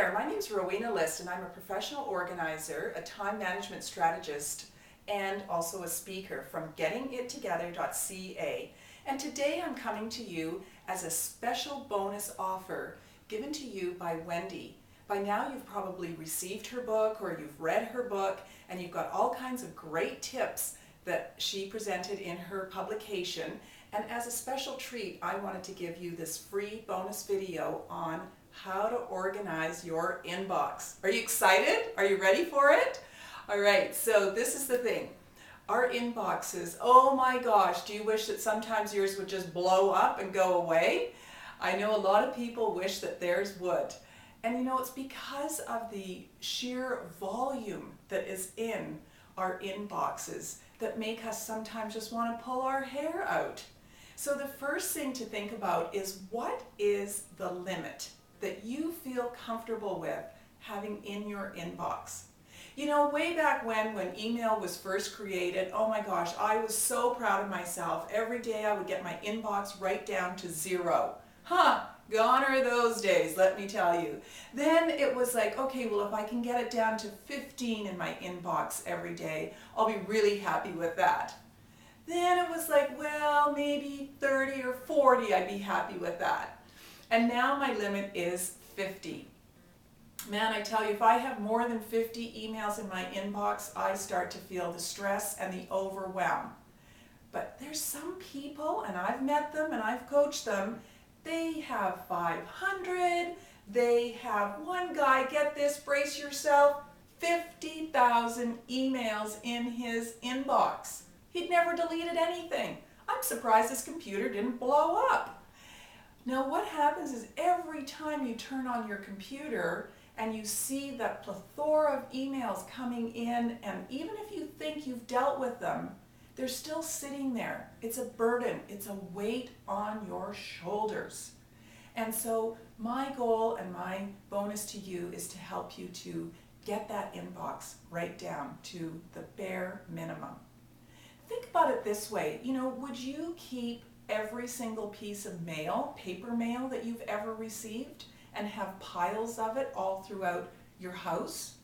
there, my name's Rowena List and I'm a professional organizer, a time management strategist, and also a speaker from gettingittogether.ca. And today I'm coming to you as a special bonus offer given to you by Wendy. By now you've probably received her book or you've read her book and you've got all kinds of great tips that she presented in her publication. And as a special treat, I wanted to give you this free bonus video on how to organize your inbox. Are you excited? Are you ready for it? All right, so this is the thing. Our inboxes, oh my gosh, do you wish that sometimes yours would just blow up and go away? I know a lot of people wish that theirs would. And you know, it's because of the sheer volume that is in our inboxes that make us sometimes just want to pull our hair out. So the first thing to think about is, what is the limit that you feel comfortable with having in your inbox? You know, way back when email was first created, oh my gosh, I was so proud of myself. Every day I would get my inbox right down to 0. Gone are those days, let me tell you. Then it was like, okay, well, if I can get it down to 15 in my inbox every day, I'll be really happy with that. Then it was like, well, maybe 30 or 40, I'd be happy with that. And now my limit is 50. Man, I tell you, if I have more than 50 emails in my inbox, I start to feel the stress and the overwhelm. But there's some people, and I've met them and I've coached them, they have 500, they have one guy, get this, brace yourself, 50,000 emails in his inbox. He'd never deleted anything. I'm surprised his computer didn't blow up. Now what happens is every time you turn on your computer and you see that plethora of emails coming in, and even if you think you've dealt with them, they're still sitting there. It's a burden. It's a weight on your shoulders. And so my goal and my bonus to you is to help you to get that inbox right down to the bare minimum. Think about it this way. You know, would you keep every single piece of mail, paper mail that you've ever received, and have piles of it all throughout your house?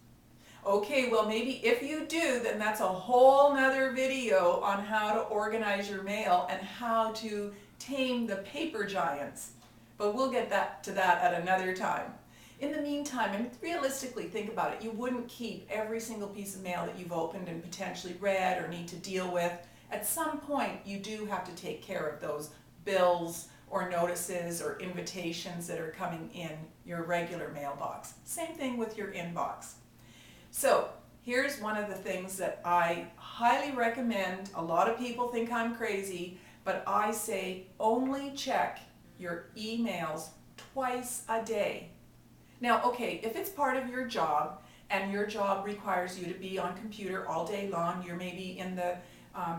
Okay, well maybe if you do, then that's a whole nother video on how to organize your mail and how to tame the paper giants. But we'll get to that at another time. In the meantime, and realistically think about it, you wouldn't keep every single piece of mail that you've opened and potentially read or need to deal with. At some point, you do have to take care of those bills or notices or invitations that are coming in your regular mailbox. Same thing with your inbox. So here's one of the things that I highly recommend. A lot of people think I'm crazy, but I say only check your emails twice a day. Now, okay, if it's part of your job and your job requires you to be on computer all day long, you're maybe in the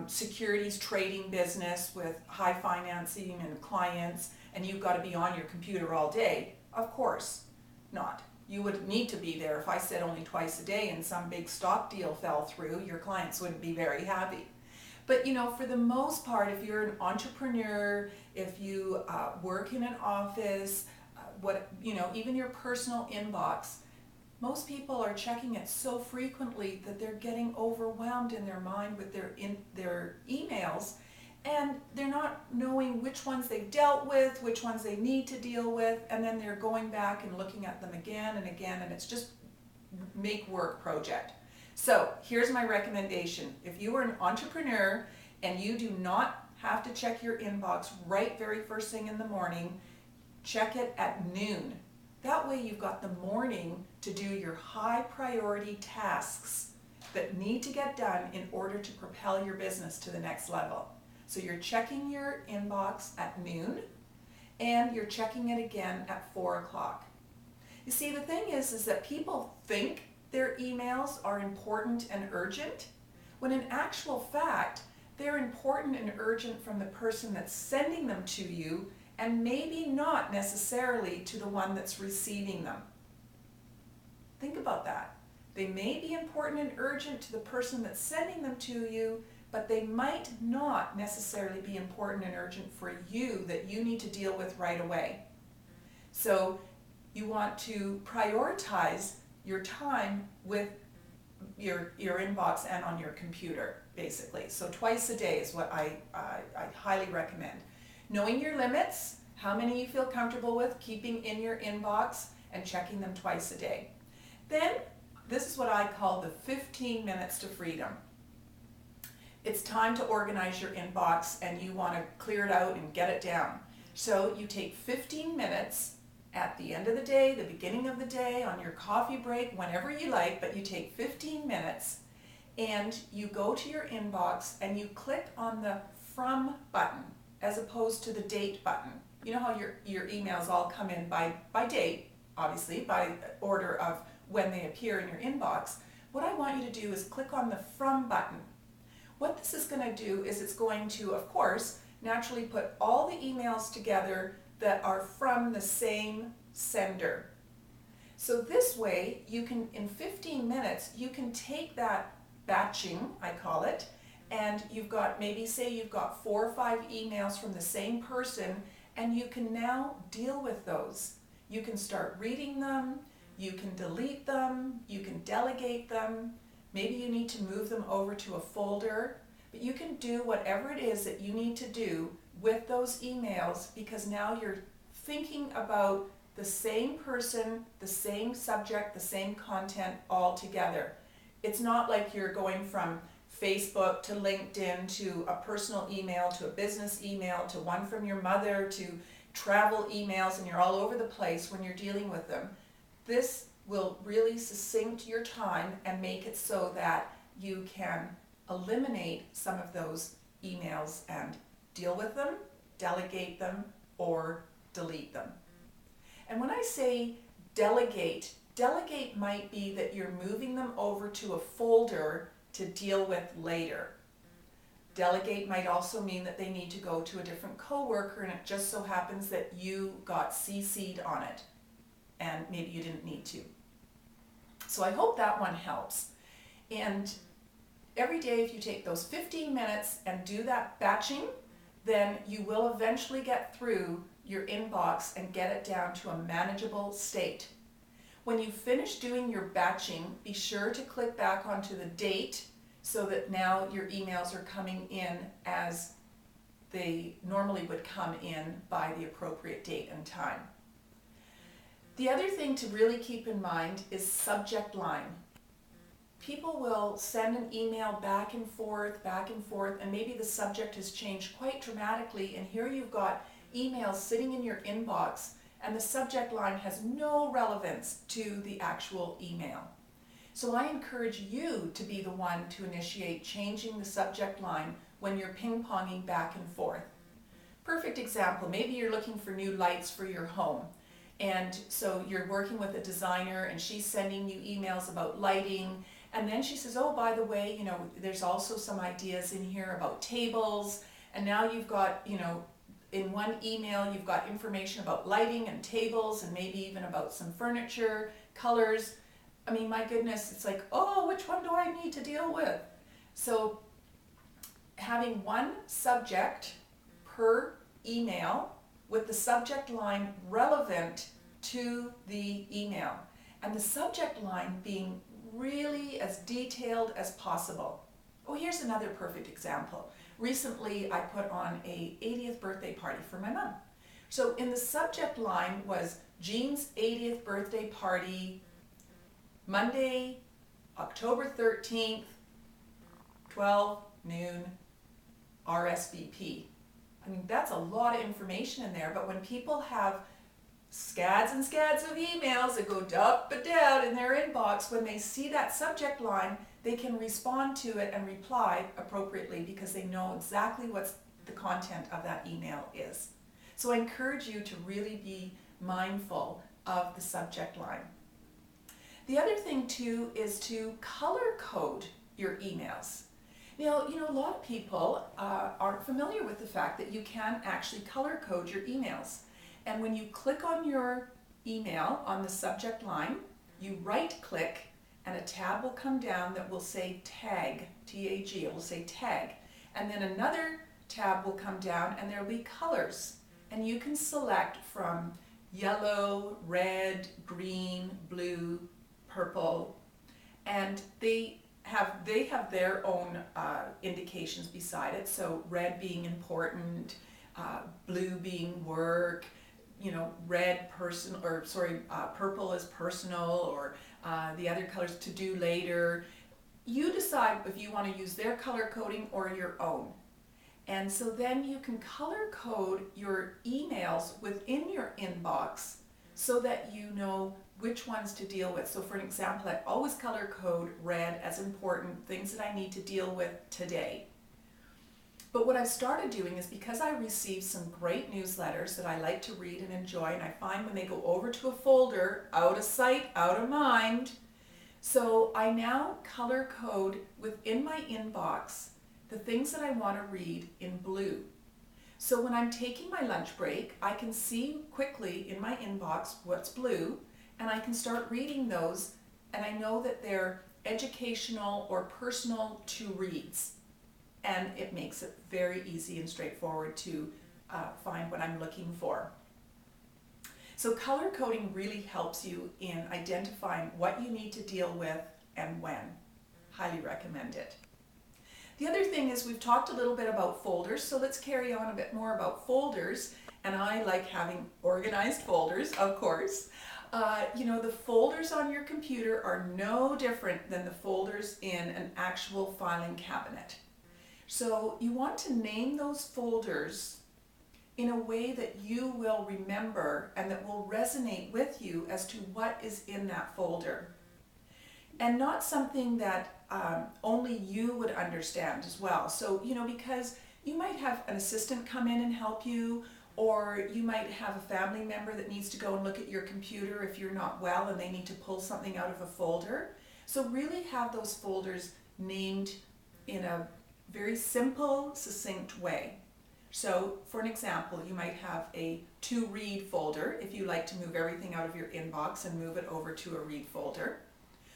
securities trading business with high financing and clients, and you've got to be on your computer all day, of course not. You would need to be there. If I said only twice a day and some big stock deal fell through, your clients wouldn't be very happy. But you know, for the most part, if you're an entrepreneur, if you work in an office, even your personal inbox, most people are checking it so frequently that they're getting overwhelmed in their mind with their emails, and they're not knowing which ones they've dealt with, which ones they need to deal with, and then they're going back and looking at them again and again, and it's just make work project. So here's my recommendation. If you are an entrepreneur and you do not have to check your inbox right very first thing in the morning, check it at noon. That way you've got the morning to do your high priority tasks that need to get done in order to propel your business to the next level. So you're checking your inbox at noon and you're checking it again at 4 o'clock. You see, the thing is that people think their emails are important and urgent, when in actual fact, they're important and urgent from the person that's sending them to you, and maybe not necessarily to the one that's receiving them. Think about that. They may be important and urgent to the person that's sending them to you, but they might not necessarily be important and urgent for you that you need to deal with right away. So You want to prioritize your time with your inbox and on your computer, basically. So twice a day is what I highly recommend. Knowing your limits, how many you feel comfortable with keeping in your inbox, and checking them twice a day. Then, this is what I call the 15 minutes to freedom. It's time to organize your inbox and you want to clear it out and get it down. So you take 15 minutes at the end of the day, the beginning of the day, on your coffee break, whenever you like, but you take 15 minutes and you go to your inbox and you click on the From button as opposed to the Date button. You know how your emails all come in by date, obviously, by order of when they appear in your inbox. What I want you to do is click on the From button. What this is going to do is it's going to, of course, naturally put all the emails together that are from the same sender. So this way, you can, in 15 minutes, you can take that batching, I call it, and you've got, maybe say you've got 4 or 5 emails from the same person, and you can now deal with those. You can start reading them, you can delete them, you can delegate them, maybe you need to move them over to a folder, but you can do whatever it is that you need to do with those emails, because now you're thinking about the same person, the same subject, the same content all together. It's not like you're going from Facebook to LinkedIn to a personal email to a business email to one from your mother to travel emails, and you're all over the place when you're dealing with them. This will really succinct your time and make it so that you can eliminate some of those emails and deal with them, delegate them, or delete them. And when I say delegate might be that you're moving them over to a folder to deal with later. Delegate might also mean that they need to go to a different coworker, and it just so happens that you got CC'd on it and maybe you didn't need to. So I hope that one helps. And every day, if you take those 15 minutes and do that batching, then you will eventually get through your inbox and get it down to a manageable state. When you finish doing your batching, be sure to click back onto the date so that now your emails are coming in as they normally would come in by the appropriate date and time. The other thing to really keep in mind is subject line. People will send an email back and forth, and maybe the subject has changed quite dramatically, and here you've got emails sitting in your inbox and the subject line has no relevance to the actual email. So I encourage you to be the one to initiate changing the subject line when you're ping-ponging back and forth. Perfect example, maybe you're looking for new lights for your home, and so you're working with a designer and she's sending you emails about lighting, and then she says, oh, by the way, you know, there's also some ideas in here about tables, and now you've got, you know, in one email you've got information about lighting and tables and maybe even about some furniture, colors. I mean, my goodness, it's like, oh, which one do I need to deal with? So having one subject per email with the subject line relevant to the email, and the subject line being really as detailed as possible. Oh, here's another perfect example. Recently, I put on a 80th birthday party for my mom. So in the subject line was Jean's 80th birthday party, Monday, October 13th, 12 noon, RSVP. I mean, that's a lot of information in there, but when people have scads and scads of emails that go up and down in their inbox, when they see that subject line, they can respond to it and reply appropriately because they know exactly what the content of that email is. So I encourage you to really be mindful of the subject line. The other thing too is to color code your emails. Now, you know, a lot of people aren't familiar with the fact that you can actually color code your emails. And when you click on your email on the subject line, you right click and a tab will come down that will say tag, T-A-G, it will say tag. And then another tab will come down and there will be colors. And you can select from yellow, red, green, blue, purple, and they have their own indications beside it. So red being important, blue being work, purple is personal, or the other colors to do later. You decide if you want to use their color coding or your own. And so then you can color code your emails within your inbox so that you know which ones to deal with. So for an example, I always color code red as important, things that I need to deal with today. But what I've started doing is, because I receive some great newsletters that I like to read and enjoy, and I find when they go over to a folder, out of sight, out of mind, so I now color code within my inbox the things that I want to read in blue. So when I'm taking my lunch break, I can see quickly in my inbox what's blue, and I can start reading those, and I know that they're educational or personal to reads. And it makes it very easy and straightforward to find what I'm looking for. So color coding really helps you in identifying what you need to deal with and when. Highly recommend it. The other thing is, we've talked a little bit about folders, so let's carry on a bit more about folders. And I like having organized folders, of course. The folders on your computer are no different than the folders in an actual filing cabinet. So you want to name those folders in a way that you will remember and that will resonate with you as to what is in that folder. And not something that only you would understand as well. So, because you might have an assistant come in and help you, or you might have a family member that needs to go and look at your computer if you're not well and they need to pull something out of a folder. So really have those folders named in a very simple, succinct way. So for an example, you might have a to read folder if you like to move everything out of your inbox and move it over to a read folder.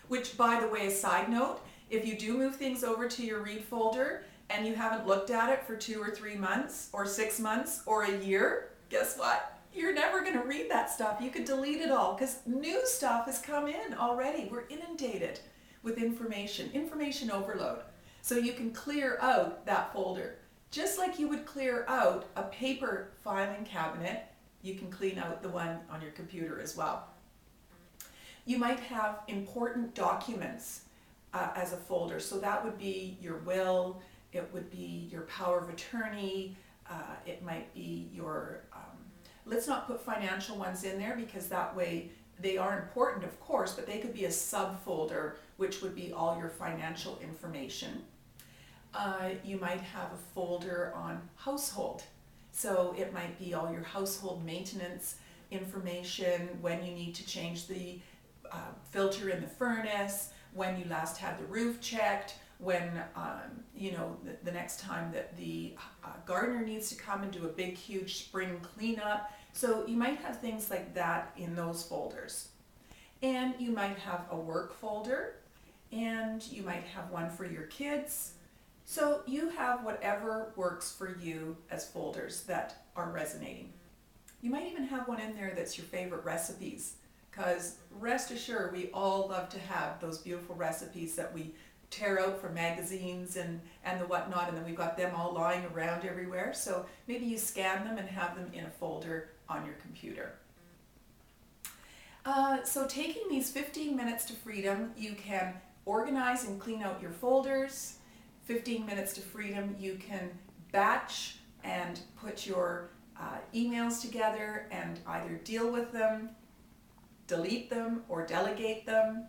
Which, by the way, a side note, if you do move things over to your read folder and you haven't looked at it for 2 or 3 months or 6 months or a year, guess what? You're never going to read that stuff. You could delete it all because new stuff has come in already. We're inundated with information overload. So you can clear out that folder. Just like you would clear out a paper filing cabinet, you can clean out the one on your computer as well. You might have important documents as a folder. So that would be your will, it would be your power of attorney, it might be your, let's not put financial ones in there because that way they are important, of course, but they could be a subfolder, which would be all your financial information. You might have a folder on household. So it might be all your household maintenance information, when you need to change the filter in the furnace, when you last had the roof checked, when the next time that the gardener needs to come and do a big huge spring cleanup. So you might have things like that in those folders. And you might have a work folder, and you might have one for your kids. So you have whatever works for you as folders that are resonating. You might even have one in there that's your favorite recipes, because rest assured, we all love to have those beautiful recipes that we tear out from magazines and the whatnot, and then we've got them all lying around everywhere. So maybe you scan them and have them in a folder on your computer. So taking these 15 minutes to freedom, you can organize and clean out your folders. 15 minutes to freedom, you can batch and put your emails together and either deal with them, delete them, or delegate them.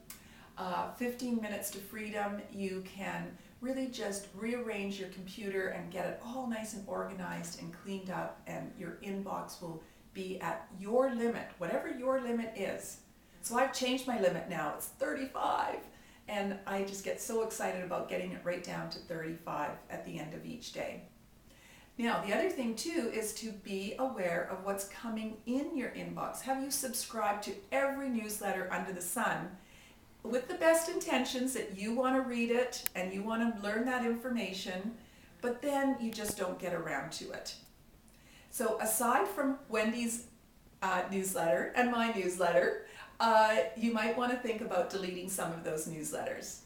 15 minutes to freedom, you can really just rearrange your computer and get it all nice and organized and cleaned up, and your inbox will be at your limit, whatever your limit is. So I've changed my limit now, it's 35. And I just get so excited about getting it right down to 35 at the end of each day. Now, the other thing too is to be aware of what's coming in your inbox. Have you subscribed to every newsletter under the sun with the best intentions that you want to read it and you want to learn that information, but then you just don't get around to it? So aside from Wendy's newsletter and my newsletter, you might want to think about deleting some of those newsletters.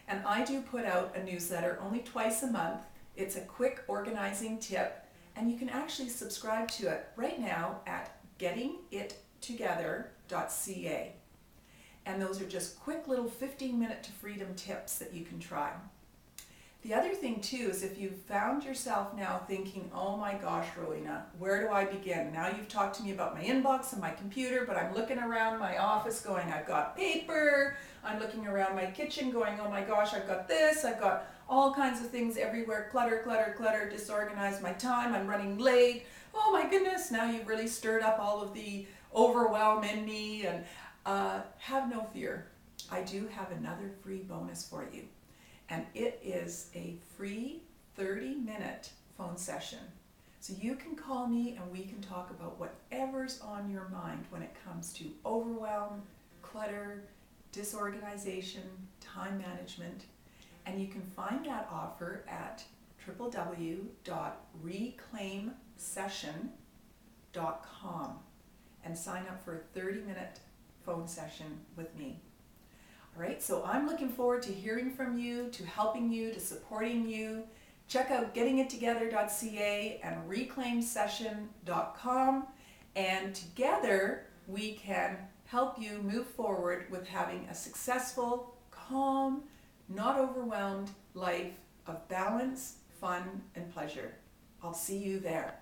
And I do put out a newsletter only twice a month. It's a quick organizing tip, and you can actually subscribe to it right now at gettingittogether.ca. And those are just quick little 15-minute to freedom tips that you can try. The other thing too is if you've found yourself now thinking, oh my gosh, Rowena, where do I begin? Now you've talked to me about my inbox and my computer, but I'm looking around my office going, I've got paper. I'm looking around my kitchen going, oh my gosh, I've got this. I've got all kinds of things everywhere. Clutter, clutter, clutter, disorganized my time. I'm running late. Oh my goodness, now you've really stirred up all of the overwhelm in me. And have no fear. I do have another free bonus for you. And it is a free 30-minute phone session. So you can call me and we can talk about whatever's on your mind when it comes to overwhelm, clutter, disorganization, time management. And you can find that offer at www.reclaimsession.com and sign up for a 30-minute phone session with me. All right, so I'm looking forward to hearing from you, to helping you, to supporting you. Check out gettingittogether.ca and reclaimsession.com, and together we can help you move forward with having a successful, calm, not overwhelmed life of balance, fun, and pleasure. I'll see you there.